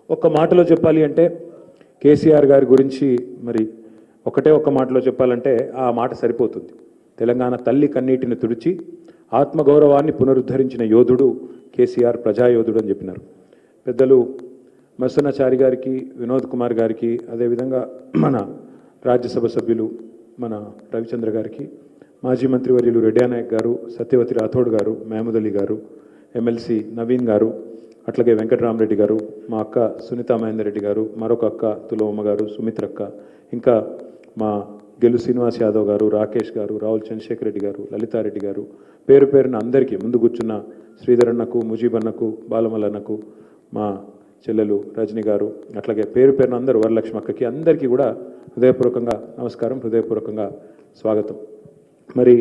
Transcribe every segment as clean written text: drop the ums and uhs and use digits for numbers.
ఒక్క మాటలో చెప్పాలి అంటే కేసీఆర్ గారి గురించి మరి ఒక్క మాటలో చెప్పాలంటే ఆ మాట సరిపోతుంది. తెలంగాణ తల్లి కన్నీటిని తుడిచి ఆత్మగౌరవాన్ని పునరుద్ధరించిన యోధుడు కేసీఆర్, ప్రజాయోధుడు అని చెప్పినారు పెద్దలు. మత్స్యనాచారి గారికి, వినోద్ కుమార్ గారికి, అదేవిధంగా మన రాజ్యసభ సభ్యులు మన రవిచంద్ర గారికి, మాజీ మంత్రివర్యులు రెడ్డి నాయక్ గారు, సత్యవతి రాథోడ్ గారు, మహమూద్ అలీ గారు, ఎమ్మెల్సీ నవీన్ గారు, అట్లాగే వెంకటరామరెడ్డి గారు, మా అక్క సునీతా మహేందర్ రెడ్డి గారు, మరొక అక్క తులవమ్మ గారు, సుమిత్రక్క, ఇంకా మా గెలు శ్రీనివాస్ యాదవ్ గారు, రాకేష్ గారు, రావుల్ చంద్రశేఖర్ రెడ్డి గారు, లలితారెడ్డి గారు, పేరు పేరున అందరికీ, ముందు కూర్చున్న శ్రీధర్ అన్నకు, ముజీబ్ అన్నకు, బాలమల్లన్నకు, మా చెల్లెలు రజని గారు, అట్లాగే పేరు పేరున అందరూ, వరలక్ష్మి అక్కకి, అందరికీ కూడా హృదయపూర్వకంగా నమస్కారం, హృదయపూర్వకంగా స్వాగతం. మరి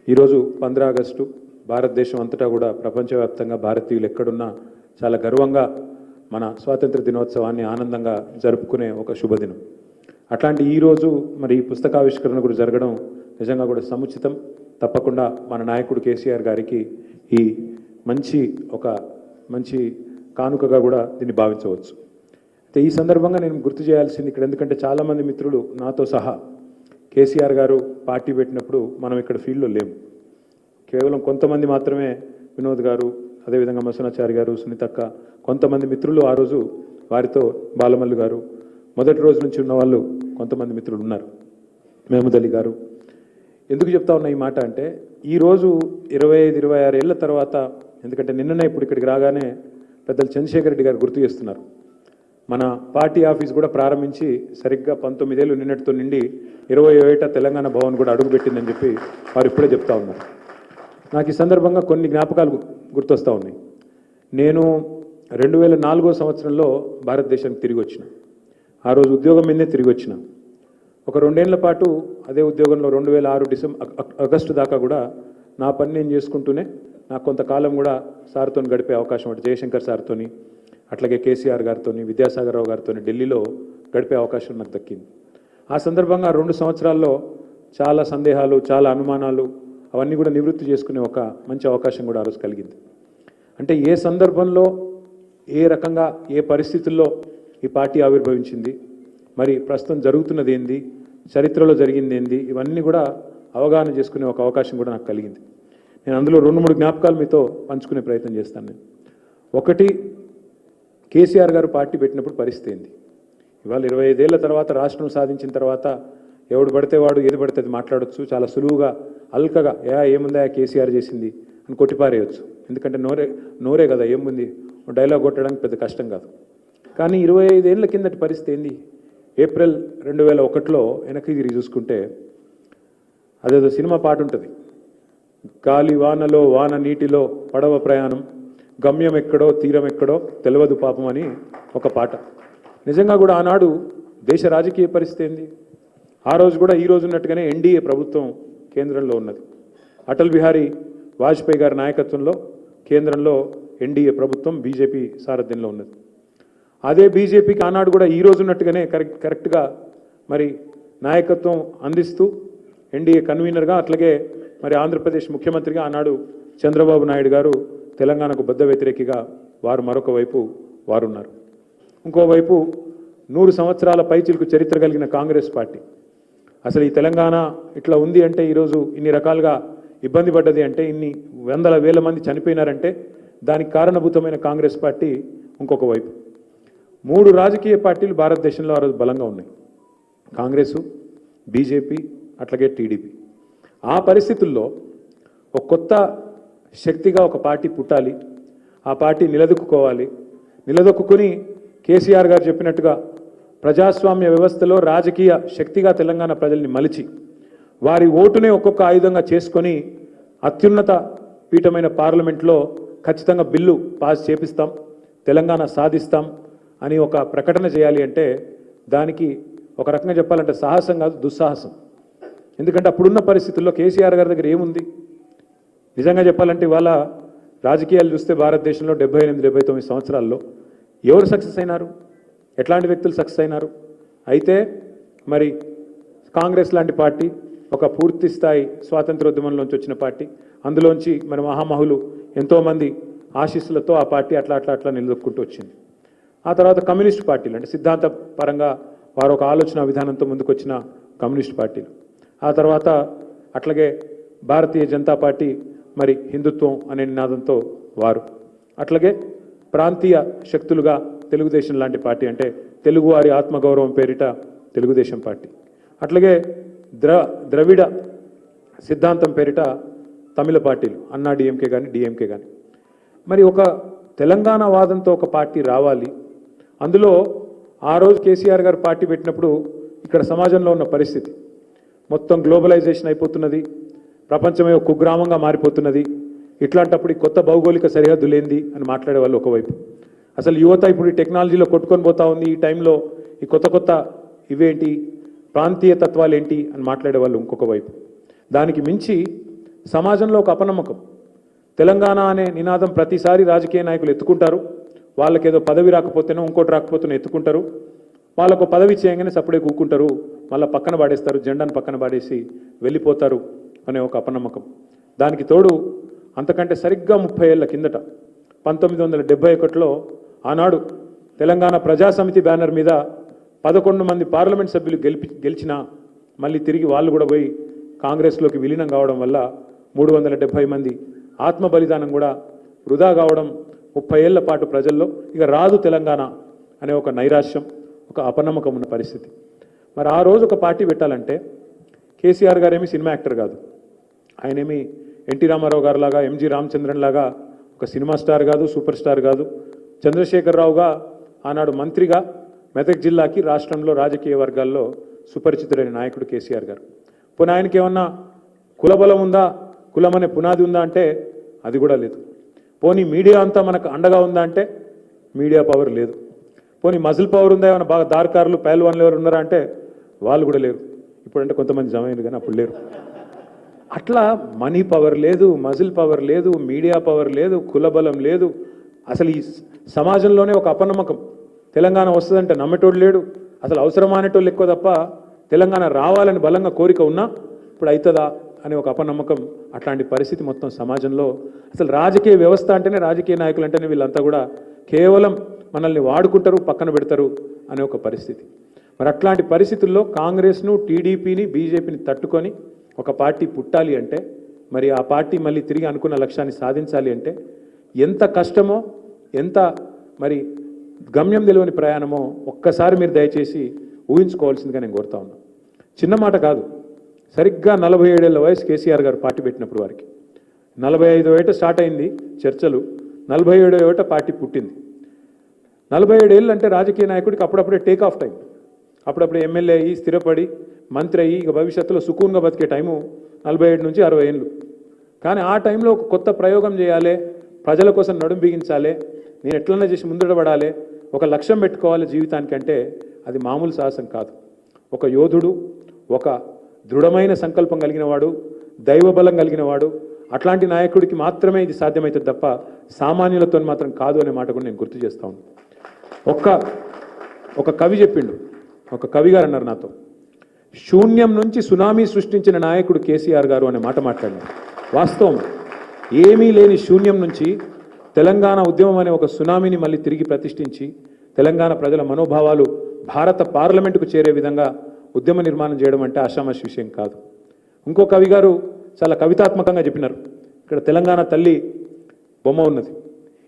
ఈరోజు 15 ఆగస్టు భారతదేశం అంతటా కూడా ప్రపంచవ్యాప్తంగా భారతీయులు ఎక్కడున్నా చాలా గర్వంగా మన స్వాతంత్ర దినోత్సవాన్ని ఆనందంగా జరుపుకునే ఒక శుభదినం. అట్లాంటి ఈరోజు మరి పుస్తకావిష్కరణ కూడా జరగడం నిజంగా కూడా సముచితం. తప్పకుండా మన నాయకుడు కేసీఆర్ గారికి ఈ మంచి కానుకగా కూడా దీన్ని భావించవచ్చు. అయితే ఈ సందర్భంగా నేను గుర్తు చేయాల్సింది ఇక్కడ, ఎందుకంటే చాలామంది మిత్రులు నాతో సహా కేసీఆర్ గారు పార్టీ పెట్టినప్పుడు మనం ఇక్కడ ఫీల్డ్లో లేము. కేవలం కొంతమంది మాత్రమే, వినోద్ గారు, అదేవిధంగా మత్స్యనాచారి గారు, సునీతక్క, కొంతమంది మిత్రులు ఆ రోజు, వారితో బాలమల్లు గారు, మొదటి రోజు నుంచి ఉన్న వాళ్ళు కొంతమంది మిత్రులు ఉన్నారు, మహమూద్ అలీ గారు. ఎందుకు చెప్తా ఉన్నా ఈ మాట అంటే, ఈరోజు 25-26 ఏళ్ల తర్వాత, ఎందుకంటే నిన్ననే ఇప్పుడు ఇక్కడికి రాగానే పెద్దలు చంద్రశేఖర్ రెడ్డి గారు గుర్తు చేస్తున్నారు, మన పార్టీ ఆఫీస్ కూడా ప్రారంభించి సరిగ్గా 19 ఏళ్ళు నిన్నటితో నిండి 20వ ఏట తెలంగాణ భవన్ కూడా అడుగుపెట్టిందని చెప్పి వారు ఇప్పుడే చెప్తా ఉన్నారు. నాకు ఈ సందర్భంగా కొన్ని జ్ఞాపకాలు గుర్తొస్తూ ఉన్నాయి. నేను 2004 సంవత్సరంలో భారతదేశానికి తిరిగి వచ్చిన, ఆ రోజు ఉద్యోగం మీదే తిరిగి వచ్చిన. ఒక 2 ఏళ్ల పాటు అదే ఉద్యోగంలో 2006 ఆగస్టు దాకా కూడా నా పని నేను చేసుకుంటూనే నాకు కొంతకాలం కూడా సార్తో గడిపే అవకాశం ఉంటుంది. జయశంకర్ సార్తోని, అట్లాగే కేసీఆర్ గారితో, విద్యాసాగర్ రావు గారితో ఢిల్లీలో గడిపే అవకాశం నాకు దక్కింది. ఆ సందర్భంగా 2 సంవత్సరాల్లో చాలా సందేహాలు, చాలా అనుమానాలు, అవన్నీ కూడా నివృత్తి చేసుకునే ఒక మంచి అవకాశం కూడా ఆ రోజు కలిగింది. అంటే ఏ సందర్భంలో, ఏ రకంగా, ఏ పరిస్థితుల్లో ఈ పార్టీ ఆవిర్భవించింది, మరి ప్రస్తుతం జరుగుతున్నది ఏంది, చరిత్రలో జరిగింది ఏంది, ఇవన్నీ కూడా అవగాహన చేసుకునే ఒక అవకాశం కూడా నాకు కలిగింది. నేను అందులో 2-3 జ్ఞాపకాలు మీతో పంచుకునే ప్రయత్నం చేస్తాను. నేను ఒకటి, కేసీఆర్ గారు పార్టీ పెట్టినప్పుడు పరిస్థితి ఏంది. ఇవాళ 25 ఏళ్ల తర్వాత రాష్ట్రం సాధించిన తర్వాత ఎవడు పడితే వాడు ఏది పడితే అది మాట్లాడొచ్చు, చాలా సులువుగా అల్కగా ఏముందా కేసీఆర్ చేసింది అని కొట్టిపారేయచ్చు. ఎందుకంటే నోరే కదా, ఏముంది డైలాగ్ కొట్టడానికి పెద్ద కష్టం కాదు. కానీ 25 ఏళ్ల కిందటి పరిస్థితి ఏంది, ఏప్రిల్ 2001లో వెనక్కి తిరిగి చూసుకుంటే అదేదో సినిమా పాట ఉంటుంది, గాలి వానలో వాన నీటిలో పడవ ప్రయాణం, గమ్యం ఎక్కడో తీరం ఎక్కడో తెలియదు పాపం అని ఒక పాట. నిజంగా కూడా ఆనాడు దేశ రాజకీయ పరిస్థితి ఏంది, ఆ రోజు కూడా ఈ రోజు ఉన్నట్టుగానే ఎన్డీఏ ప్రభుత్వం కేంద్రంలో ఉన్నది. అటల్ బిహారీ వాజ్పేయి గారి నాయకత్వంలో కేంద్రంలో ఎన్డీఏ ప్రభుత్వం బీజేపీ సారథ్యంలో ఉన్నది. అదే బీజేపీకి ఆనాడు కూడా ఈ రోజు ఉన్నట్టుగానే కరెక్ట్గా మరి నాయకత్వం అందిస్తూ ఎన్డీఏ కన్వీనర్గా, అట్లాగే మరి ఆంధ్రప్రదేశ్ ముఖ్యమంత్రిగా ఆనాడు చంద్రబాబు నాయుడు గారు తెలంగాణకు బద్ధ వ్యతిరేకిగా వారు మరొక వైపు వారున్నారు. ఇంకోవైపు 100 సంవత్సరాల పైచిలకు చరిత్ర కలిగిన కాంగ్రెస్ పార్టీ. అసలు ఈ తెలంగాణ ఇట్లా ఉంది అంటే, ఈరోజు ఇన్ని రకాలుగా ఇబ్బంది పడ్డది అంటే, ఇన్ని వందల వేల మంది చనిపోయినారంటే దానికి కారణభూతమైన కాంగ్రెస్ పార్టీ ఇంకొక వైపు. 3 రాజకీయ పార్టీలు భారతదేశంలో ఆ రోజు బలంగా ఉన్నాయి, కాంగ్రెసు, బీజేపీ, అట్లాగే టీడీపీ. ఆ పరిస్థితుల్లో ఒక కొత్త శక్తిగా ఒక పార్టీ పుట్టాలి, ఆ పార్టీ నిలదొక్కుకోవాలి. నిలదొక్కుని కేసీఆర్ గారు చెప్పినట్టుగా ప్రజాస్వామ్య వ్యవస్థలో రాజకీయ శక్తిగా తెలంగాణ ప్రజల్ని మలిచి వారి ఓటునే ఒక్కొక్క ఆయుధంగా చేసుకొని అత్యున్నత పీఠమైన పార్లమెంట్లో ఖచ్చితంగా బిల్లు పాస్ చేపిస్తాం, తెలంగాణ సాధిస్తాం అని ఒక ప్రకటన చేయాలి అంటే, దానికి ఒక రకంగా చెప్పాలంటే సాహసం కాదు, దుస్సాహసం. ఎందుకంటే అప్పుడున్న పరిస్థితుల్లో కేసీఆర్ గారి దగ్గర ఏముంది. నిజంగా చెప్పాలంటే ఇవాళ రాజకీయాలు చూస్తే భారతదేశంలో 78-79 సంవత్సరాల్లో ఎవరు సక్సెస్ అయినారు, ఎట్లాంటి వ్యక్తులు సక్సెస్ అయినారు. అయితే మరి కాంగ్రెస్ లాంటి పార్టీ ఒక పూర్తి స్థాయి స్వాతంత్రోద్యమంలోంచి వచ్చిన పార్టీ, అందులోంచి మరి మహామహులు ఎంతోమంది ఆశీస్సులతో ఆ పార్టీ అట్లా నిలదొక్కుంటూ వచ్చింది. ఆ తర్వాత కమ్యూనిస్ట్ పార్టీలు అంటే సిద్ధాంత పరంగా వారు ఒక ఆలోచన విధానంతో ముందుకొచ్చిన కమ్యూనిస్ట్ పార్టీలు, ఆ తర్వాత అట్లాగే భారతీయ జనతా పార్టీ మరి హిందుత్వం అనే నినాదంతో వారు, అట్లాగే ప్రాంతీయ శక్తులుగా తెలుగుదేశం లాంటి పార్టీ అంటే తెలుగువారి ఆత్మగౌరవం పేరిట తెలుగుదేశం పార్టీ, అట్లాగే ద్రవిడ సిద్ధాంతం పేరిట తమిళ పార్టీలు అన్నా డిఎంకే కానీ డిఎంకే కానీ. మరి ఒక తెలంగాణ వాదంతో ఒక పార్టీ రావాలి. అందులో ఆ రోజు కేసీఆర్ గారు పార్టీ పెట్టినప్పుడు ఇక్కడ సమాజంలో ఉన్న పరిస్థితి మొత్తం గ్లోబలైజేషన్ అయిపోతున్నది, ప్రపంచమే ఒక కుగ్రామంగా మారిపోతున్నది. ఇట్లాంటప్పుడు ఈ కొత్త భౌగోళిక సరిహద్దులు ఏంది అని మాట్లాడే వాళ్ళు ఒకవైపు, అసలు యువత ఇప్పుడు ఈ టెక్నాలజీలో కొట్టుకొని పోతా ఉంది, ఈ టైంలో ఈ కొత్త కొత్త ఇవేంటి ప్రాంతీయ తత్వాలు ఏంటి అని మాట్లాడే వాళ్ళు ఇంకొక వైపు. దానికి మించి సమాజంలో ఒక అపనమ్మకం. తెలంగాణ అనే నినాదం ప్రతిసారి రాజకీయ నాయకులు ఎత్తుకుంటారు, వాళ్ళకేదో పదవి రాకపోతేనో ఇంకోటి రాకపోతేనో ఎత్తుకుంటారు, వాళ్ళకు పదవి చేయగానే సప్పుడే కూకుంటారు, మళ్ళీ పక్కన పాడేస్తారు, జెండాను పక్కన పాడేసి వెళ్ళిపోతారు అనే ఒక అపనమ్మకం. దానికి తోడు అంతకంటే సరిగ్గా 30 ఏళ్ల కిందట 1971లో ఆనాడు తెలంగాణ ప్రజాసమితి బ్యానర్ మీద 11 మంది పార్లమెంట్ సభ్యులు గెలిచినా మళ్ళీ తిరిగి వాళ్ళు కూడా పోయి కాంగ్రెస్లోకి విలీనం కావడం వల్ల 370 మంది ఆత్మ బలిదానం కూడా వృధా కావడం, 30 ఏళ్ల పాటు ప్రజల్లో ఇక రాదు తెలంగాణ అనే ఒక నైరాశ్యం, ఒక అపనమ్మకం ఉన్న పరిస్థితి. మరి ఆ రోజు ఒక పార్టీ పెట్టాలంటే కేసీఆర్ గారేమి సినిమా యాక్టర్ కాదు, ఆయనేమి ఎన్టీ రామారావు గారు లాగా ఎంజి రామచంద్రన్ లాగా ఒక సినిమా స్టార్ కాదు, సూపర్ స్టార్ కాదు. చంద్రశేఖరరావుగా ఆనాడు మంత్రిగా మెదక్ జిల్లాకి రాష్ట్రంలో రాజకీయ వర్గాల్లో సుపరిచితుడైన నాయకుడు కేసీఆర్ గారు. పోనీ ఆయనకి ఏమన్నా కులబలం ఉందా, కులం అనే పునాది ఉందా అంటే అది కూడా లేదు. పోనీ మీడియా అంతా మనకు అండగా ఉందా అంటే మీడియా పవర్ లేదు. పోనీ మజిల్ పవర్ ఉందా, ఏమైనా బాగా దార్కారులు పహల్వాన్లు ఎవరు ఉన్నారా అంటే వాళ్ళు కూడా లేరు. ఇప్పుడంటే కొంతమంది జమైంది కానీ అప్పుడు లేరు. అట్లా మనీ పవర్ లేదు, మజిల్ పవర్ లేదు, మీడియా పవర్ లేదు, కులబలం లేదు. అసలు ఈ సమాజంలోనే ఒక అపనమ్మకం. తెలంగాణ వస్తుందంటే నమ్మేటోడు లేడు, అసలు అవసరమైనటోళ్ళు ఎక్కువ తప్ప తెలంగాణ రావాలని బలంగా కోరిక ఉన్నా ఇప్పుడు అవుతుందా అనే ఒక అపనమ్మకం. అట్లాంటి పరిస్థితి మొత్తం సమాజంలో. అసలు రాజకీయ వ్యవస్థ అంటేనే, రాజకీయ నాయకులు అంటేనే వీళ్ళంతా కూడా కేవలం మనల్ని వాడుకుంటారు, పక్కన పెడతారు అనే ఒక పరిస్థితి. మరి అట్లాంటి పరిస్థితుల్లో కాంగ్రెస్ను, టీడీపీని, బీజేపీని తట్టుకొని ఒక పార్టీ పుట్టాలి అంటే, మరి ఆ పార్టీ మళ్ళీ తిరిగి అనుకున్న లక్ష్యాన్ని సాధించాలి అంటే ఎంత కష్టమో, ఎంత మరి గమ్యం తెలియని ప్రయాణమో ఒక్కసారి మీరు దయచేసి ఊహించుకోవాల్సిందిగా నేను కోరుతా ఉన్నా. చిన్న మాట కాదు. సరిగ్గా 47 ఏళ్ల వయసు కేసీఆర్ గారు పార్టీ పెట్టినప్పుడు వారికి 45 ఏట స్టార్ట్ అయింది చర్చలు, 47 ఏట పార్టీ పుట్టింది. 47 ఏళ్ళు అంటే రాజకీయ నాయకుడికి అప్పుడప్పుడే టేక్ ఆఫ్ టైం, అప్పుడప్పుడే ఎమ్మెల్యే అయ్యి స్థిరపడి మంత్రి అయ్యి ఇక భవిష్యత్తులో సుకూన్గా బతికే టైము 47 నుంచి 60 ఏళ్ళు. కానీ ఆ టైంలో ఒక కొత్త ప్రయోగం చేయాలి, ప్రజల కోసం నడుం బిగించాలి, నేను ఎట్లన్నా చేసి ముందడబడాలి, ఒక లక్ష్యం పెట్టుకోవాలి జీవితానికంటే అది మామూలు సాహసం కాదు. ఒక యోధుడు, ఒక దృఢమైన సంకల్పం కలిగిన వాడు, దైవబలం కలిగిన వాడు, అట్లాంటి నాయకుడికి మాత్రమే ఇది సాధ్యమవుతుంది తప్ప సామాన్యులతో మాత్రం కాదు అనే మాట కూడా నేను గుర్తు చేస్తా ఉన్నాను. ఒక కవి చెప్పిండు, ఒక కవి గారు అన్నారు నాతో, శూన్యం నుంచి సునామీ సృష్టించిన నాయకుడు కేసీఆర్ గారు అనే మాట మాట్లాడినారు. వాస్తవం, ఏమీ లేని శూన్యం నుంచి తెలంగాణ ఉద్యమం అనే ఒక సునామీని మళ్ళీ తిరిగి ప్రతిష్ఠించి తెలంగాణ ప్రజల మనోభావాలు భారత పార్లమెంటుకు చేరే విధంగా ఉద్యమ నిర్మాణం చేయడం అంటే ఆషామాషి విషయం కాదు. ఇంకో కవి గారు చాలా కవితాత్మకంగా చెప్పినారు. ఇక్కడ తెలంగాణ తల్లి బొమ్మ ఉన్నది.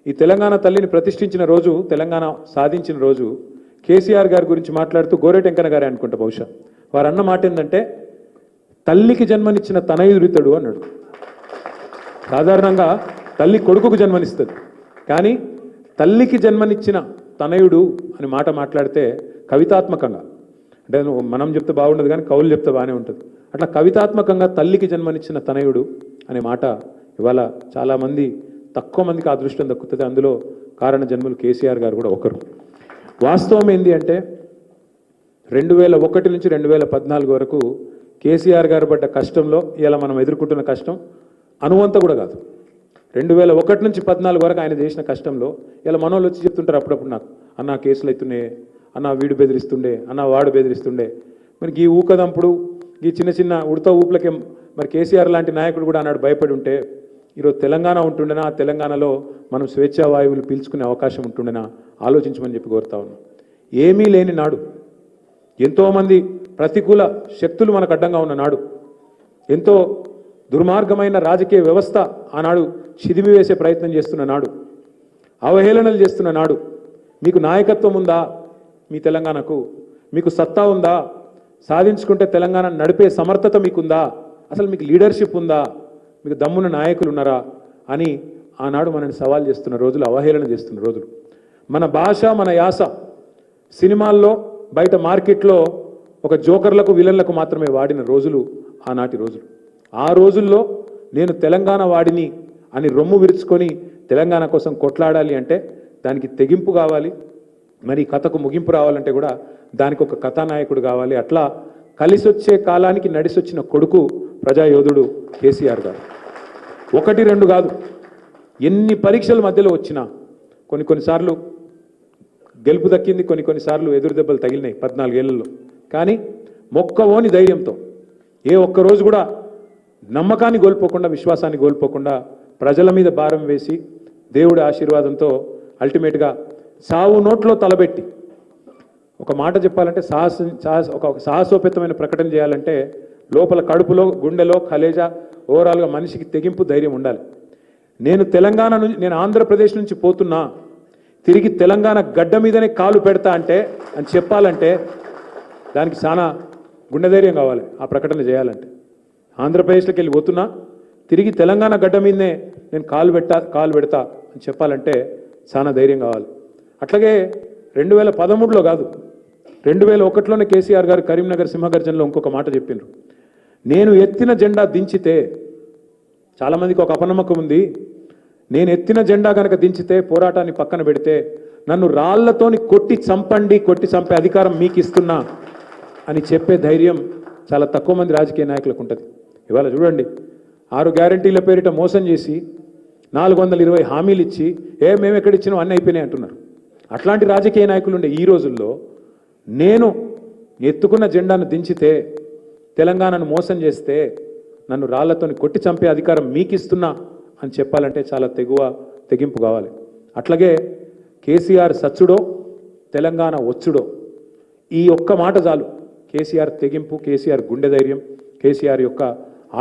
ఈ తెలంగాణ తల్లిని ప్రతిష్ఠించిన రోజు, తెలంగాణ సాధించిన రోజు కేసీఆర్ గారి గురించి మాట్లాడుతూ గోరేటెంకన్న గారే అనుకుంటా బహుశా, వారు అన్న మాట ఏంటంటే తల్లికి జన్మనిచ్చిన తనయుడితడు అన్నాడు. సాధారణంగా తల్లి కొడుకుకు జన్మనిస్తుంది, కానీ తల్లికి జన్మనిచ్చిన తనయుడు అని మాట మాట్లాడితే కవితాత్మకంగా, అంటే మనం చెప్తే బాగుండదు కానీ కవులు చెప్తే బాగానే ఉంటుంది. అట్లా కవితాత్మకంగా తల్లికి జన్మనిచ్చిన తనయుడు అనే మాట ఇవాళ చాలామంది, తక్కువ మందికి ఆ అదృష్టం దక్కుతుంది. అందులో కారణ జన్మలు కేసీఆర్ గారు కూడా ఒకరు. వాస్తవం ఏంటి అంటే 2001 నుంచి 2014 వరకు కేసీఆర్ గారు పడ్డ కష్టంలో ఇలా మనం ఎదుర్కొంటున్న కష్టం అనువంత కూడా కాదు. 2001 నుంచి 2014 వరకు ఆయన చేసిన కష్టంలో ఇలా మనోళ్ళు వచ్చి చెప్తుంటారు అప్పుడప్పుడు నాకు, అన్న కేసులు అవుతుండే, అన్న వీడు బెదిరిస్తుండే, అన్న వాడు బెదిరిస్తుండే. మరి ఈ ఊకదంపుడు, ఈ చిన్న చిన్న ఉడత ఊపులకే మరి కేసీఆర్ లాంటి నాయకుడు కూడా అన్నాడు భయపడి ఉంటే ఈరోజు తెలంగాణ ఉంటుండేనా, ఆ తెలంగాణలో మనం స్వేచ్ఛా వాయువులు పీల్చుకునే అవకాశం ఉంటుండేనా ఆలోచించమని చెప్పి కోరుతా ఉన్నాం. ఏమీ లేని నాడు, ఎంతోమంది ప్రతికూల శక్తులు మనకు అడ్డంగా ఉన్న నాడు, ఎంతో దుర్మార్గమైన రాజకీయ వ్యవస్థ ఆనాడు చిదిమి వేసే ప్రయత్నం చేస్తున్న నాడు, అవహేళనలు చేస్తున్న నాడు, మీకు నాయకత్వం ఉందా, మీ తెలంగాణకు మీకు సత్తా ఉందా, సాధించుకుంటే తెలంగాణ నడిపే సమర్థత మీకుందా, అసలు మీకు లీడర్షిప్ ఉందా, మీకు దమ్మున నాయకులు ఉన్నారా అని ఆనాడు మనని సవాల్ చేస్తున్న రోజులు, అవహేళన చేస్తున్న రోజులు. మన భాష, మన యాస సినిమాల్లో, బయట మార్కెట్లో ఒక జోకర్లకు విలన్లకు మాత్రమే వాడిన రోజులు ఆనాటి రోజులు. ఆ రోజుల్లో నేను తెలంగాణ వాడిని అని రొమ్ము విరుచుకొని తెలంగాణ కోసం కొట్లాడాలి అంటే దానికి తెగింపు కావాలి, మరి కథకు ముగింపు రావాలంటే కూడా దానికి ఒక కథానాయకుడు కావాలి. అట్లా కలిసొచ్చే కాలానికి నడిసొచ్చిన కొడుకు ప్రజాయోధుడు కేసీఆర్ గారు. ఒకటి రెండు కాదు, ఎన్ని పరీక్షల మధ్యలో వచ్చినా కొన్నిసార్లు గెలుపు దక్కింది, కొన్నిసార్లు ఎదురు దెబ్బలు తగిలినాయి 14 ఏళ్లలో. కానీ మొక్కవోని ధైర్యంతో ఏ ఒక్కరోజు కూడా నమ్మకాన్ని కోల్పోకుండా, విశ్వాసాన్ని కోల్పోకుండా ప్రజల మీద భారం వేసి దేవుడి ఆశీర్వాదంతో అల్టిమేట్గా సావు నోట్లో తలబెట్టి, ఒక మాట చెప్పాలంటే ఒక సాహసోపేతమైన ప్రకటన చేయాలంటే లోపల కడుపులో, గుండెలో, కలేజా, ఓవరాల్గా మనిషికి తెగింపు, ధైర్యం ఉండాలి. నేను ఆంధ్రప్రదేశ్ నుంచి పోతున్నా, తిరిగి తెలంగాణ గడ్డ మీదనే కాలు పెడతా అని చెప్పాలంటే దానికి చాలా గుండె ధైర్యం కావాలి. ఆ ప్రకటన చేయాలంటే ఆంధ్రప్రదేశ్లోకి వెళ్ళి పోతున్నా, తిరిగి తెలంగాణ గడ్డ మీదనే నేను కాలు పెడతా అని చెప్పాలంటే చాలా ధైర్యం కావాలి. అట్లాగే 2013లో కాదు, 2001లోనే కేసీఆర్ గారు కరీంనగర్ సింహగర్జనలో ఇంకొక మాట చెప్పిండ్రు. నేను ఎత్తిన జెండా దించితే, చాలామందికి ఒక అపనమ్మకం ఉంది, నేను ఎత్తిన జెండా కనుక దించితే, పోరాటాన్ని పక్కన పెడితే నన్ను రాళ్లతోని కొట్టి చంపే అధికారం మీకు ఇస్తున్నా అని చెప్పే ధైర్యం చాలా తక్కువ మంది రాజకీయ నాయకులకు ఉంటుంది. ఇవాళ చూడండి, 6 గ్యారంటీల పేరిట మోసం చేసి 420 హామీలు ఇచ్చి మేము ఎక్కడిచ్చినాం అన్నీ అయిపోయినాయి అంటున్నారు. అట్లాంటి రాజకీయ నాయకులు ఉండే ఈ రోజుల్లో నేను ఎత్తుకున్న జెండాను దించితే, తెలంగాణను మోసం చేస్తే నన్ను రాళ్లతోని కొట్టి చంపే అధికారం మీకు ఇస్తున్నా అని చెప్పాలంటే చాలా తెగింపు కావాలి. అట్లాగే కేసీఆర్ సచ్చుడో తెలంగాణ వచ్చుడో, ఈ ఒక్క మాట చాలు కేసీఆర్ తెగింపు, కేసీఆర్ గుండె ధైర్యం, కేసీఆర్ యొక్క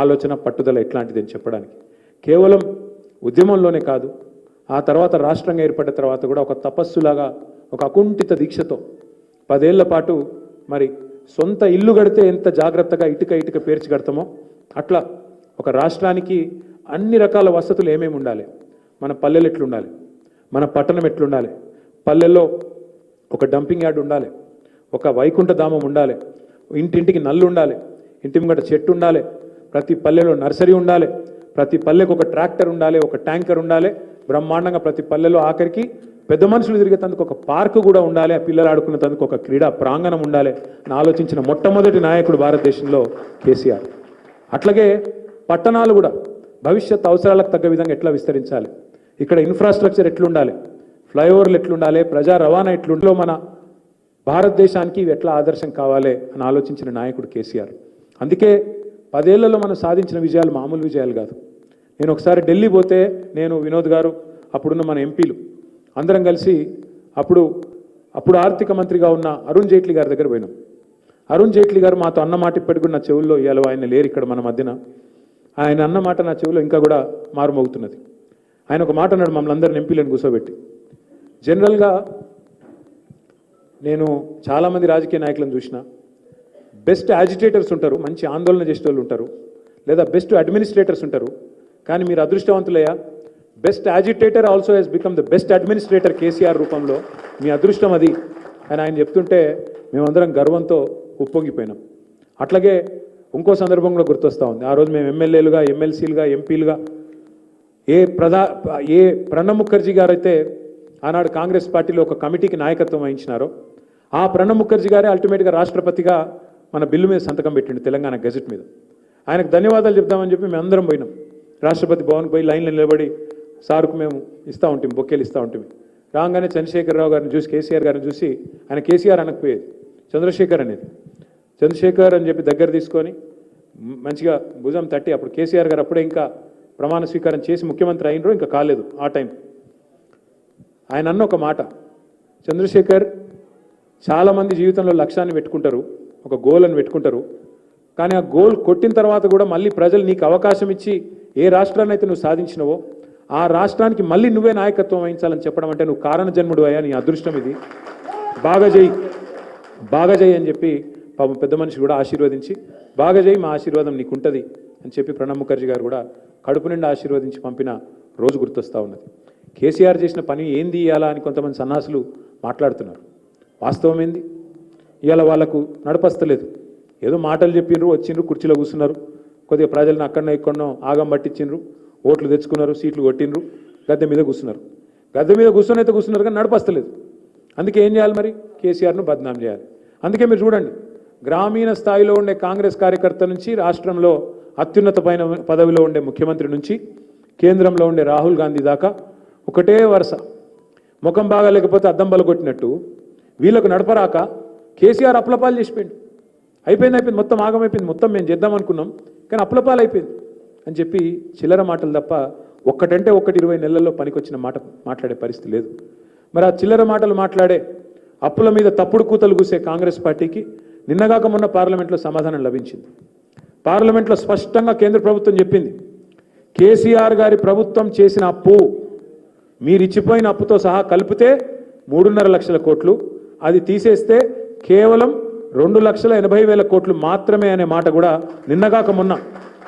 ఆలోచన, పట్టుదల ఎట్లాంటిది అని చెప్పడానికి. కేవలం ఉద్యమంలోనే కాదు, ఆ తర్వాత రాష్ట్రంగా ఏర్పడ్డ తర్వాత కూడా ఒక తపస్సులాగా, ఒక అకుంఠిత దీక్షతో 10 ఏళ్ల పాటు మరి సొంత ఇల్లు కడితే ఎంత జాగ్రత్తగా ఇటుక పేర్చి కడతామో అట్లా ఒక రాష్ట్రానికి అన్ని రకాల వసతులు ఏమేమి ఉండాలి, మన పల్లెలు ఎట్లుండాలి, మన పట్టణం ఎట్లుండాలి, పల్లెల్లో ఒక డంపింగ్ యార్డ్ ఉండాలి, ఒక వైకుంఠ ధామం ఉండాలి, ఇంటింటికి నల్లు ఉండాలి, ఇంటి ముంగట చెట్టు ఉండాలి, ప్రతి పల్లెలో నర్సరీ ఉండాలి, ప్రతి పల్లెకు ఒక ట్రాక్టర్ ఉండాలి, ఒక ట్యాంకర్ ఉండాలి, బ్రహ్మాండంగా ప్రతి పల్లెలో ఆఖరికి పెద్ద మనుషులు తిరిగేందుకు ఒక పార్కు కూడా ఉండాలి, పిల్లలు ఆడుకునేందుకు ఒక క్రీడా ప్రాంగణం ఉండాలి అని ఆలోచించిన మొట్టమొదటి నాయకుడు భారతదేశంలో కేసీఆర్. అట్లాగే పట్టణాలు కూడా భవిష్యత్ అవసరాలకు తగ్గ విధంగా ఎట్లా విస్తరించాలి, ఇక్కడ ఇన్ఫ్రాస్ట్రక్చర్ ఎట్లుండాలి, ఫ్లైఓవర్లు ఎట్లుండాలి, ప్రజా రవాణా ఎట్లుండాలో, మన భారతదేశానికి ఇవి ఎట్లా ఆదర్శం కావాలి అని ఆలోచించిన నాయకుడు కేసీఆర్. అందుకే 10 ఏళ్లలో మనం సాధించిన విజయాలు మామూలు విజయాలు కాదు. నేను ఒకసారి ఢిల్లీ పోతే, నేను, వినోద్ గారు, అప్పుడున్న మన ఎంపీలు అందరం కలిసి అప్పుడు ఆర్థిక మంత్రిగా ఉన్న అరుణ్ జైట్లీ గారి దగ్గర పోయినాం. అరుణ్ జైట్లీ గారు మాతో అన్నమాట ఇప్పటికి కూడా నా చెవుల్లో, ఇవాళ ఆయన లేరు ఇక్కడ మన మధ్యన, ఆయన అన్నమాట నా చెవులో ఇంకా కూడా మారుమోగుతున్నది. ఆయన ఒక మాట అన్నాడు, మమ్మల్ని అందరిని ఎంపీలను కూర్చోబెట్టి, జనరల్గా నేను చాలామంది రాజకీయ నాయకులను చూసిన, బెస్ట్ యాజిటేటర్స్ ఉంటారు, మంచి ఆందోళన చేసే వాళ్ళు ఉంటారు, లేదా బెస్ట్ అడ్మినిస్ట్రేటర్స్ ఉంటారు. కానీ మీరు అదృష్టవంతులయ్యా, best agitator also he's become the best administrator KCR రూపంలో. మీ అదృష్టం అది అని ఆయన చెప్తుంటే మేమందరం గర్వంతో ఉప్పొంగిపోయినాం. అట్లాగే ఇంకో సందర్భం కూడా గుర్తొస్తూ ఉంది. ఆ రోజు మేము ఎమ్మెల్యేలుగా, ఎమ్మెల్సీలుగా, ఎంపీలుగా ఏ ప్రణబ్ ముఖర్జీ గారు అయితే ఆనాడు కాంగ్రెస్ పార్టీలో ఒక కమిటీకి నాయకత్వం వహించినారో, ఆ ప్రణబ్ ముఖర్జీ గారే అల్టిమేట్గా రాష్ట్రపతిగా మన బిల్లు మీద సంతకం పెట్టిండు, తెలంగాణ గెజెట్ మీద. ఆయనకు ధన్యవాదాలు చెప్దామని చెప్పి మేము అందరం పోయినాం. రాష్ట్రపతి భవన్కి పోయి లైన్లో నిలబడి సార్కు మేము ఇస్తూ ఉంటాం, బొక్కేలు ఇస్తూ ఉంటాం. రాగానే చంద్రశేఖరరావు గారిని చూసి, కేసీఆర్ గారిని చూసి, ఆయన కేసీఆర్ అనకపోయేది, చంద్రశేఖర్ అనేది. చంద్రశేఖర్ అని చెప్పి దగ్గర తీసుకొని మంచిగా భుజం తట్టి, అప్పుడు కేసీఆర్ గారు అప్పుడే ఇంకా ప్రమాణ స్వీకారం చేసి ముఖ్యమంత్రి అయినరో ఇంకా కాలేదు ఆ టైం. ఆయన అన్న ఒక మాట, చంద్రశేఖర్, చాలామంది జీవితంలో లక్ష్యాన్ని పెట్టుకుంటారు, ఒక గోల్ అని పెట్టుకుంటారు, కానీ ఆ గోల్ కొట్టిన తర్వాత కూడా మళ్ళీ ప్రజలు నీకు అవకాశం ఇచ్చి ఏ రాష్ట్రాన్ని అయితే నువ్వు సాధించినవో ఆ రాష్ట్రానికి మళ్ళీ నువ్వే నాయకత్వం వహించాలని చెప్పడం అంటే నువ్వు కారణ జన్ముడు అయ్యా, నీ అదృష్టం ఇది, బాగా చేయి అని చెప్పి పాపం పెద్ద మనిషి కూడా ఆశీర్వదించి, బాగా చేయి, మా ఆశీర్వాదం నీకు ఉంటుంది అని చెప్పి ప్రణబ్ ముఖర్జీ గారు కూడా కడుపు నిండా ఆశీర్వదించి పంపిన రోజు గుర్తొస్తూ ఉన్నది. కేసీఆర్ చేసిన పని ఏంది ఇవ్వాలా అని కొంతమంది సన్నాసులు మాట్లాడుతున్నారు. వాస్తవం ఏంది? ఇవాళ వాళ్ళకు నడపస్తలేదు, ఏదో మాటలు చెప్పిండ్రు, వచ్చిండ్రు, కుర్చీలో కూర్చున్నారు, కొద్దిగా ప్రజలను అక్కడనో ఇక్కడనో ఆగం పట్టించిండ్రు, ఓట్లు తెచ్చుకున్నారు, సీట్లు కొట్టిండ్రు, గద్దె మీద కూర్చున్నారు. గద్దె మీద కూర్చున్నారు కానీ నడపస్తలేదు. అందుకే ఏం చేయాలి మరి? కేసీఆర్ను బద్నాం చేయాలి. అందుకే మీరు చూడండి, గ్రామీణ స్థాయిలో ఉండే కాంగ్రెస్ కార్యకర్త నుంచి రాష్ట్రంలో అత్యున్నత పదవిలో ఉండే ముఖ్యమంత్రి నుంచి కేంద్రంలో ఉండే రాహుల్ గాంధీ దాకా ఒకటే వరుస, ముఖం బాగా లేకపోతే అద్దం బలగొట్టినట్టు వీళ్ళకు నడపరాక కేసీఆర్ అప్లపాలు చేసిపోయింది. అయిపోయింది, మొత్తం ఆగమైపోయింది, మొత్తం మేము చేద్దాం అనుకున్నాం కానీ అప్లపాలు అయిపోయింది అని చెప్పి చిల్లర మాటలు తప్ప ఒక్కటంటే 20 నెలల్లో పనికొచ్చిన మాట మాట్లాడే పరిస్థితి లేదు. మరి ఆ చిల్లర మాటలు మాట్లాడే, అప్పుల మీద తప్పుడు కూతలు కూసే కాంగ్రెస్ పార్టీకి నిన్నగాక మొన్న పార్లమెంట్లో సమాధానం లభించింది. పార్లమెంట్లో స్పష్టంగా కేంద్ర ప్రభుత్వం చెప్పింది, కేసీఆర్ గారి ప్రభుత్వం చేసిన అప్పు మీరు ఇచ్చిపోయిన అప్పుతో సహా కలిపితే 3.5 లక్షల కోట్లు, అది తీసేస్తే కేవలం 2,80,000 కోట్లు మాత్రమే అనే మాట కూడా నిన్నగాక మొన్న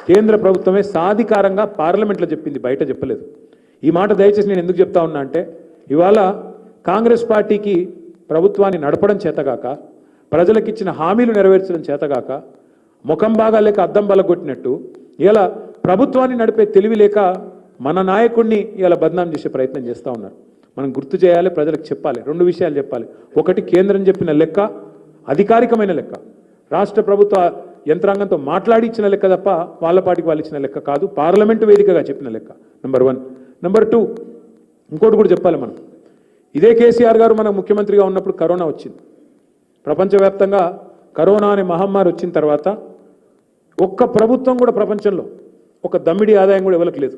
కేంద్ర ప్రభుత్వమే సాధికారంగా పార్లమెంట్లో చెప్పింది, బయట చెప్పలేదు. ఈ మాట దయచేసి నేను ఎందుకు చెప్తా ఉన్నా అంటే, ఇవాళ కాంగ్రెస్ పార్టీకి ప్రభుత్వాన్ని నడపడం చేతగాక, ప్రజలకు ఇచ్చిన హామీలు నెరవేర్చడం చేతగాక, ముఖం బాగా లేక అద్దం బలగొట్టినట్టు ఇలా ప్రభుత్వాన్ని నడిపే తెలివి లేక మన నాయకుడిని ఇలా బద్నాం చేసే ప్రయత్నం చేస్తూ ఉన్నారు. మనం గుర్తు చేయాలి, ప్రజలకు చెప్పాలి, 2 విషయాలు చెప్పాలి. ఒకటి, కేంద్రం చెప్పిన లెక్క అధికారికమైన లెక్క, రాష్ట్ర ప్రభుత్వ యంత్రాంగంతో మాట్లాడి ఇచ్చిన లెక్క తప్ప వాళ్ళ పాటికి వాళ్ళు ఇచ్చిన లెక్క కాదు, పార్లమెంటు వేదికగా చెప్పిన లెక్క. నెంబర్ 1. నెంబర్ 2, ఇంకోటి కూడా చెప్పాలి మనం. ఇదే కేసీఆర్ గారు మనకు ముఖ్యమంత్రిగా ఉన్నప్పుడు కరోనా వచ్చింది. ప్రపంచవ్యాప్తంగా కరోనా అనే మహమ్మారి వచ్చిన తర్వాత ఒక్క ప్రభుత్వం కూడా ప్రపంచంలో ఒక దమ్మిడి ఆదాయం కూడా ఇవ్వలకు లేదు.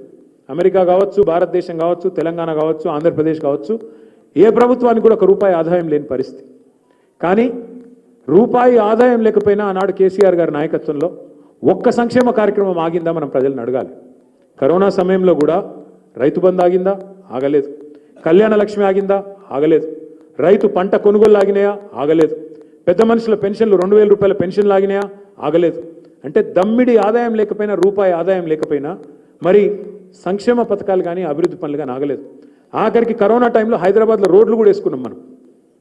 అమెరికా కావచ్చు, భారతదేశం కావచ్చు, తెలంగాణ కావచ్చు, ఆంధ్రప్రదేశ్ కావచ్చు, ఏ ప్రభుత్వానికి కూడా ₹1 ఆదాయం లేని పరిస్థితి. కానీ రూపాయి ఆదాయం లేకపోయినా ఆనాడు కేసీఆర్ గారి నాయకత్వంలో ఒక్క సంక్షేమ కార్యక్రమం ఆగిందా మనం ప్రజలను అడగాలి. కరోనా సమయంలో కూడా రైతు బంధు ఆగిందా? ఆగలేదు. కళ్యాణ లక్ష్మి ఆగిందా? ఆగలేదు. రైతు పంట కొనుగోలు ఆగినాయా? ఆగలేదు. పెద్ద మనుషుల పెన్షన్లు ₹2,000 పెన్షన్లు ఆగినాయా? ఆగలేదు. అంటే దమ్మిడి ఆదాయం లేకపోయినా, రూపాయి ఆదాయం లేకపోయినా మరి సంక్షేమ పథకాలు కానీ అభివృద్ధి పనులు కానీ ఆగలేదు. ఆఖరికి కరోనా టైంలో హైదరాబాద్లో రోడ్లు కూడా వేసుకున్నాం మనం.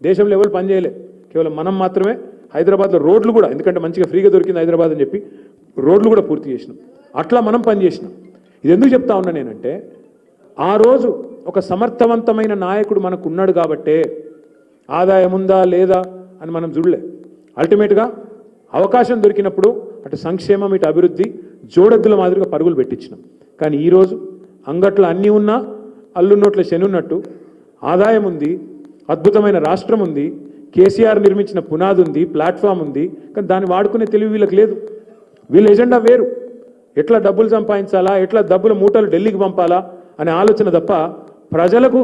దేశంలో ఎవరు పనిచేయలే, కేవలం మనం మాత్రమే హైదరాబాద్లో రోడ్లు కూడా, ఎందుకంటే మంచిగా ఫ్రీగా దొరికింది హైదరాబాద్ అని చెప్పి రోడ్లు కూడా పూర్తి చేసినాం. అట్లా మనం పనిచేసినాం. ఇది ఎందుకు చెప్తా ఉన్నా నేనంటే, ఆ రోజు ఒక సమర్థవంతమైన నాయకుడు మనకు ఉన్నాడు కాబట్టే ఆదాయం ఉందా లేదా అని మనం చూడలే. అల్టిమేట్గా అవకాశం దొరికినప్పుడు అటు సంక్షేమం ఇటు అభివృద్ధి జోడెద్దుల మాదిరిగా పరుగులు పెట్టించినాం. కానీ ఈరోజు అంగట్లో అన్నీ ఉన్నా అల్లు నోట్ల శని ఉన్నట్టు ఆదాయం ఉంది, అద్భుతమైన రాష్ట్రం ఉంది, కేసీఆర్ నిర్మించిన పునాది ఉంది, ప్లాట్ఫామ్ ఉంది, కానీ దాన్ని వాడుకునే తెలివి వీళ్ళకి లేదు. వీళ్ళ ఎజెండా వేరు, ఎట్లా డబ్బులు సంపాదించాలా, ఎట్లా డబ్బుల మూటలు ఢిల్లీకి పంపాలా అనే ఆలోచన తప్ప ప్రజలకు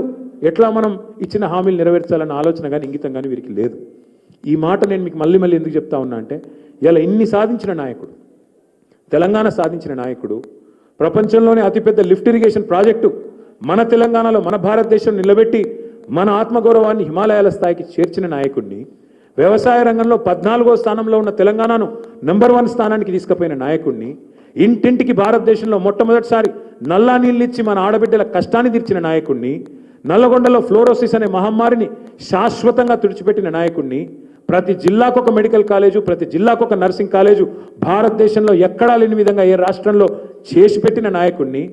ఎట్లా మనం ఇచ్చిన హామీలు నెరవేర్చాలన్న ఆలోచన కానీ ఇంగితం కానీ వీరికి లేదు. ఈ మాట నేను మీకు మళ్ళీ ఎందుకు చెప్తా ఉన్నా అంటే, ఇలా ఇన్ని సాధించిన నాయకుడు, తెలంగాణ సాధించిన నాయకుడు, ప్రపంచంలోనే అతిపెద్ద లిఫ్ట్ ఇరిగేషన్ ప్రాజెక్టు మన తెలంగాణలో, మన భారతదేశం నిలబెట్టి మన ఆత్మగౌరవాన్ని హిమాలయాల స్థాయికి చేర్చిన నాయకుడిని, వ్యవసాయ రంగంలో 14వ స్థానంలో ఉన్న తెలంగాణను నంబర్ 1 స్థానానికి తీసుకుపోయిన నాయకుడిని, ఇంటింటికి భారతదేశంలో మొట్టమొదటిసారి నల్లా నీళ్ళిచ్చి మన ఆడబిడ్డల కష్టాన్ని తీర్చిన నాయకుడిని, నల్లగొండలో ఫ్లోరోసిస్ అనే మహమ్మారిని శాశ్వతంగా తుడిచిపెట్టిన నాయకుడిని, ప్రతి జిల్లాకు ఒక మెడికల్ కాలేజు, ప్రతి జిల్లాకు ఒక నర్సింగ్ కాలేజు భారతదేశంలో ఎక్కడా లేని విధంగా ఏ రాష్ట్రంలో చేసి పెట్టిన నాయకుడిని,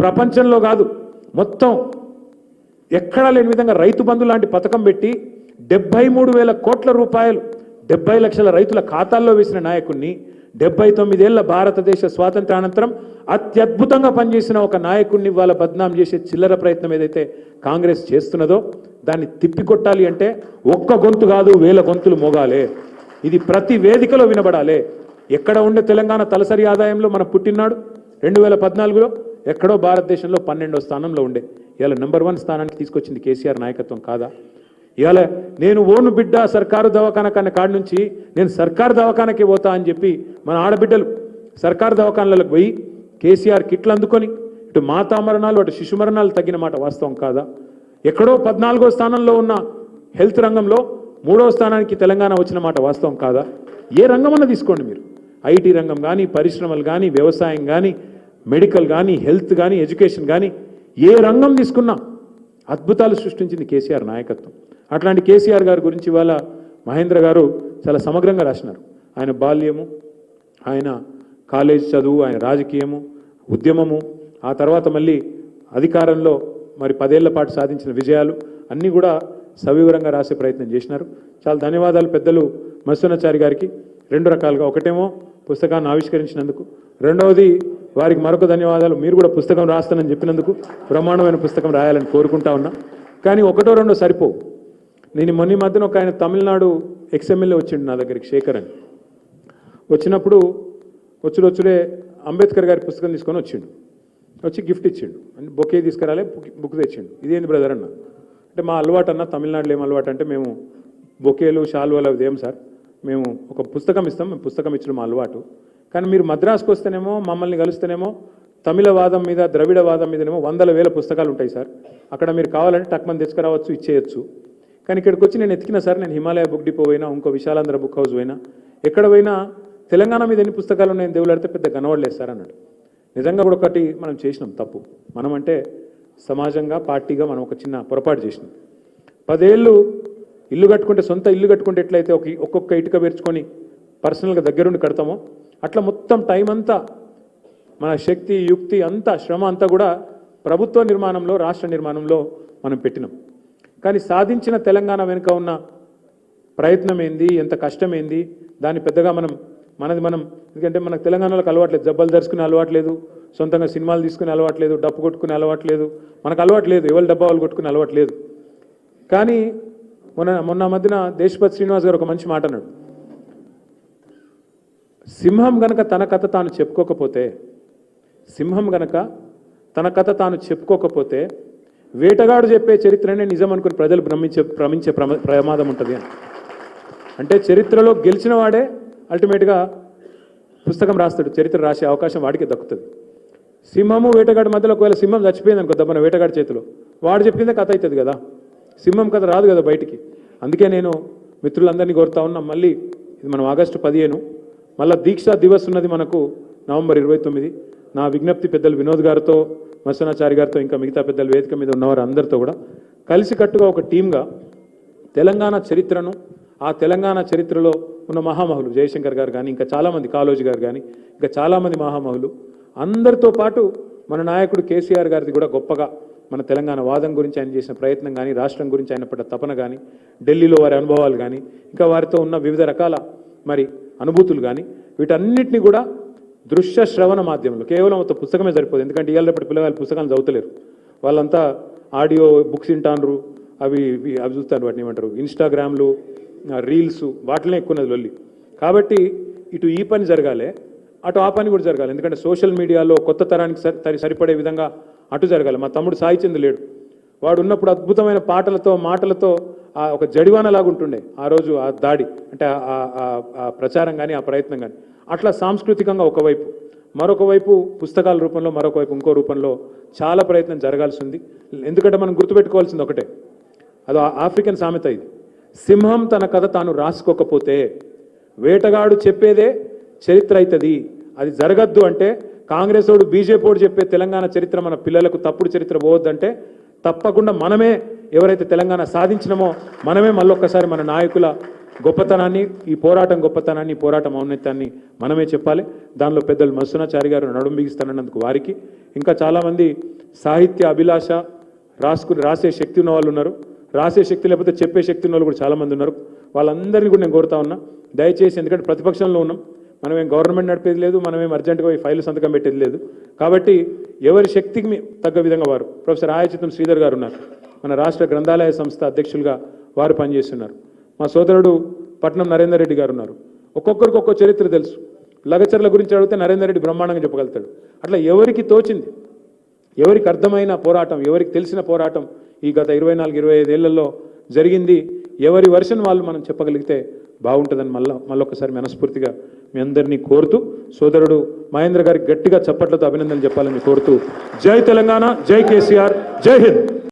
ప్రపంచంలో కాదు మొత్తం ఎక్కడా లేని విధంగా రైతు బంధు లాంటి పథకం పెట్టి 73,000 కోట్ల రూపాయలు 70 లక్షల రైతుల ఖాతాల్లో వేసిన నాయకుడిని, 79 ఏళ్ల భారతదేశ స్వాతంత్రానంతరం అత్యద్భుతంగా పనిచేసిన ఒక నాయకుడిని వాళ్ళ బద్నాం చేసే చిల్లర ప్రయత్నం ఏదైతే కాంగ్రెస్ చేస్తున్నదో దాన్ని తిప్పికొట్టాలి అంటే ఒక్క గొంతు కాదు, 1000 గొంతులు మోగాలే. ఇది ప్రతి వేదికలో వినబడాలి. ఎక్కడ ఉండే తెలంగాణ తలసరి ఆదాయంలో మన పుట్టినాడు 2014లో ఎక్కడో భారతదేశంలో 12వ స్థానంలో ఉండే ఇవాళ నెంబర్ 1 స్థానానికి తీసుకొచ్చింది కేసీఆర్ నాయకత్వం కాదా? ఇవాళ నేను ఓను బిడ్డ సర్కారు దవాఖాన కన్నా కాడి నుంచి నేను సర్కారు దవాఖానకి పోతా అని చెప్పి మన ఆడబిడ్డలు సర్కారు దవాఖానలకు పోయి కేసీఆర్ కిట్లు అందుకొని ఇటు మాతా మరణాలు అటు శిశు మరణాలు తగ్గిన మాట వాస్తవం కాదా? ఎక్కడో 14వ స్థానంలో ఉన్న హెల్త్ రంగంలో 3వ స్థానానికి తెలంగాణ వచ్చిన మాట వాస్తవం కాదా? ఏ రంగమన్నా తీసుకోండి మీరు, ఐటీ రంగం కానీ, పరిశ్రమలు కానీ, వ్యవసాయం కానీ, మెడికల్ కానీ, హెల్త్ కానీ, ఎడ్యుకేషన్ కానీ, ఏ రంగం తీసుకున్నా అద్భుతాలు సృష్టించింది కేసీఆర్ నాయకత్వం. అట్లాంటి కేసీఆర్ గారి గురించి ఇవాళ మహేంద్ర గారు చాలా సమగ్రంగా రాసినారు. ఆయన బాల్యము, ఆయన కాలేజ్ చదువు, ఆయన రాజకీయము, ఉద్యమము, ఆ తర్వాత మళ్ళీ అధికారంలో మరి 10 ఏళ్ల పాటు సాధించిన విజయాలు అన్నీ కూడా సవివరంగా రాసే ప్రయత్నం చేసినారు. చాలా ధన్యవాదాలు పెద్దలు మత్స్యనాచారి గారికి 2 రకాలుగా. ఒకటేమో పుస్తకాన్ని ఆవిష్కరించినందుకు, రెండవది వారికి మరొక ధన్యవాదాలు మీరు కూడా పుస్తకం రాస్తానని చెప్పినందుకు. బ్రహ్మాండమైన పుస్తకం రాయాలని కోరుకుంటా ఉన్నా. కానీ ఒకటో రెండో సరిపోవు. నేను మొన్న మధ్యన ఒక ఆయన తమిళనాడు ఎక్స్ఎమ్మెల్యే వచ్చిండు నా దగ్గరికి, శేఖర్ అని. వచ్చినప్పుడు వచ్చుడే అంబేద్కర్ గారి పుస్తకం తీసుకొని వచ్చిండు. వచ్చి గిఫ్ట్ ఇచ్చిండు, అని బొకే తీసుకురాలే, బుక్ తెచ్చిండు. ఇదేంది బ్రదర్ అన్న అంటే, మా అలవాటు అన్న తమిళనాడులో ఏం అలవాటు అంటే, మేము బొకేలు షాల్వాలు అవి ఏం సార్, మేము ఒక పుస్తకం ఇస్తాం, మేము పుస్తకం ఇచ్చడం మా అలవాటు. కానీ మీరు మద్రాసుకు వస్తేనేమో, మమ్మల్ని కలుస్తేనేమో తమిళవాదం మీద, ద్రవిడవాదం మీదనేమో 100,000 పుస్తకాలు ఉంటాయి సార్. అక్కడ మీరు కావాలంటే టక్మని తెచ్చుకురావచ్చు, ఇచ్చేయచ్చు. కానీ ఇక్కడికి వచ్చి నేను ఎతికినా సార్, నేను హిమాలయ బుక్ డిపో పోయినా, ఇంకో విశాలాంధ్ర బుక్ హౌస్ పోయినా, ఎక్కడ పోయినా తెలంగాణ మీద ఎన్ని పుస్తకాలు ఉన్నాయని దేవులాడితే పెద్ద కనవడలేదు సార్ అన్నాడు. నిజంగా కూడా ఒకటి మనం చేసినాం తప్పు. మనం అంటే సమాజంగా, పార్టీగా మనం ఒక చిన్న పొరపాటు చేసినాం. 10 ఏళ్ళు ఇల్లు కట్టుకుంటే, సొంత ఇల్లు కట్టుకుంటే ఎట్లయితే ఒక్కొక్క ఇటుక పేర్చుకొని పర్సనల్గా దగ్గరుండి కడతామో, అట్లా మొత్తం టైం అంతా మన శక్తి, యుక్తి అంతా, శ్రమ అంతా కూడా ప్రభుత్వ నిర్మాణంలో, రాష్ట్ర నిర్మాణంలో మనం పెట్టినాం. కానీ సాధించిన తెలంగాణ వెనుక ఉన్న ప్రయత్నం ఏంది, ఎంత కష్టమేంది, దాన్ని పెద్దగా మనది మనం, ఎందుకంటే మనకు తెలంగాణలోకి అలవాట్లేదు, జబ్బలు ధరుచుకునే అలవాట్లేదు, సొంతంగా సినిమాలు తీసుకునే అలవాట్లేదు, డప్పు కొట్టుకునే అలవాట్లేదు, మనకు అలవాట్లేదు, ఎవరు డబ్బా వాళ్ళు కొట్టుకునే అలవాట్లేదు. కానీ మొన్న మధ్యన దేశపతి శ్రీనివాస్ గారు ఒక మంచి మాట అన్నాడు. సింహం గనక తన కథ తాను చెప్పుకోకపోతే వేటగాడు చెప్పే చరిత్రనే నిజం అనుకుని ప్రజలు భ్రమించే ప్రమాదం ఉంటుంది అని. అంటే చరిత్రలో గెలిచిన వాడే అల్టిమేట్గా పుస్తకం రాస్తాడు, చరిత్ర రాసే అవకాశం వాడికి దక్కుతుంది. సింహము వేటగాడి మధ్యలో ఒకవేళ సింహం చచ్చిపోయింది అనుకో దబ్బన వేటగాడి చేతిలో, వాడు చెప్పిందే కథ అవుతుంది కదా, సింహం కథ రాదు కదా బయటికి. అందుకే నేను మిత్రులందరినీ కోరుతా ఉన్నా, మళ్ళీ ఇది మనం ఆగస్టు 15, మళ్ళీ దీక్షా దివస్ ఉన్నది మనకు నవంబర్ 29. నా విజ్ఞప్తి పెద్దలు వినోద్ గారితో, మత్స్యనాచారి గారితో, ఇంకా మిగతా పెద్దలు వేదిక మీద ఉన్నవారు అందరితో కూడా కలిసికట్టుగా ఒక టీమ్గా తెలంగాణ చరిత్రను, ఆ తెలంగాణ చరిత్రలో ఉన్న మహామహులు జయశంకర్ గారు కానీ, ఇంకా చాలామంది కాళోజీ గారు కానీ, ఇంకా చాలామంది మహామహులు అందరితో పాటు మన నాయకుడు కేసీఆర్ గారిది కూడా గొప్పగా మన తెలంగాణ వాదం గురించి ఆయన చేసిన ప్రయత్నం కానీ, రాష్ట్రం గురించి ఆయన పడ్డ తపన కానీ, ఢిల్లీలో వారి అనుభవాలు కానీ, ఇంకా వారితో ఉన్న వివిధ రకాల మరి అనుభూతులు కానీ, వీటన్నిటిని కూడా దృశ్య శ్రవణ మాధ్యమంలో, కేవలం ఒక పుస్తకమే సరిపోదు. ఎందుకంటే ఇవాళ రేపటి పిల్లలు పుస్తకాలు చదువుతలేరు, వాళ్ళంతా ఆడియో బుక్స్ వింటారు, అవి చూస్తారు, వాటిని ఏమంటారు, ఇన్స్టాగ్రామ్లు, రీల్స్, వాటినే ఎక్కువన్నది లొల్లి. కాబట్టి ఇటు ఈ పని జరగాలి, అటు ఆ పని కూడా జరగాలి. ఎందుకంటే సోషల్ మీడియాలో కొత్త తరానికి సరిపడే విధంగా అటు జరగాలి. మా తమ్ముడు సాయి చంద్ లేడు, వాడు ఉన్నప్పుడు అద్భుతమైన పాటలతో, మాటలతో ఒక జడివానలాగా ఉంటుండే ఆ రోజు ఆ దాడి, అంటే ఆ ప్రచారం కానీ, ఆ ప్రయత్నం కానీ. అట్లా సాంస్కృతికంగా ఒకవైపు, మరొక వైపు పుస్తకాల రూపంలో, మరొక వైపు ఇంకో రూపంలో చాలా ప్రయత్నం జరగాల్సి ఉంది. ఎందుకంటే మనం గుర్తుపెట్టుకోవాల్సింది ఒకటే, అది ఆఫ్రికన్ సామెత ఇది, సింహం తన కథ తాను రాసుకోకపోతే వేటగాడు చెప్పేదే చరిత్ర అవుతుంది. అది జరగద్దు అంటే, కాంగ్రెస్ వాడు, బీజేపీ వాడు చెప్పే తెలంగాణ చరిత్ర మన పిల్లలకు తప్పుడు చరిత్ర పోవద్దంటే తప్పకుండా మనమే ఎవరైతే తెలంగాణ సాధించినామో మనమే మళ్ళొక్కసారి మన నాయకుల గొప్పతనాన్ని, ఈ పోరాటం గొప్పతనాన్ని, ఈ పోరాటం ఔన్నత్యాన్ని మనమే చెప్పాలి. దానిలో పెద్దలు మత్స్యనాచారి గారు నడుం బిగిస్తానన్నందుకు వారికి, ఇంకా చాలామంది సాహిత్య అభిలాష, రాసే శక్తి ఉన్న వాళ్ళు ఉన్నారు, రాసే శక్తి లేకపోతే చెప్పే శక్తి ఉన్న వాళ్ళు కూడా చాలామంది ఉన్నారు. వాళ్ళందరినీ కూడా నేను కోరుతా ఉన్నా, దయచేసి, ఎందుకంటే ప్రతిపక్షంలో ఉన్నాం, మనమేం గవర్నమెంట్ నడిపేది లేదు, మనమేం అర్జెంటుగా ఈ ఫైల్ సంతకం పెట్టేది లేదు. కాబట్టి ఎవరి శక్తికి తగ్గ విధంగా వారు, ప్రొఫెసర్ ఆయచితం శ్రీధర్ గారు ఉన్నారు, మన రాష్ట్ర గ్రంథాలయ సంస్థ అధ్యక్షులుగా వారు పనిచేస్తున్నారు. మా సోదరుడు పట్నం నరేందర్ రెడ్డి గారు ఉన్నారు. ఒక్కొక్కరికి ఒక్కో చరిత్ర తెలుసు. లగచర్ల గురించి అడిగితే నరేందర్ రెడ్డి బ్రహ్మాండంగా చెప్పగలుగుతాడు. అట్లా ఎవరికి తోచింది ఎవరికి అర్థమైన పోరాటం, ఎవరికి తెలిసిన పోరాటం ఈ గత 24-25 ఏళ్లలో జరిగింది, ఎవరి వర్షన్ వాళ్ళు మనం చెప్పగలిగితే బాగుంటుందని మళ్ళొకసారి మనస్ఫూర్తిగా మీ అందరినీ కోరుతూ, సోదరుడు మహేంద్ర గారికి గట్టిగా చప్పట్లతో అభినందనలు చెప్పాలని కోరుతూ, జై తెలంగాణ, జై కేసీఆర్, జై హింద్.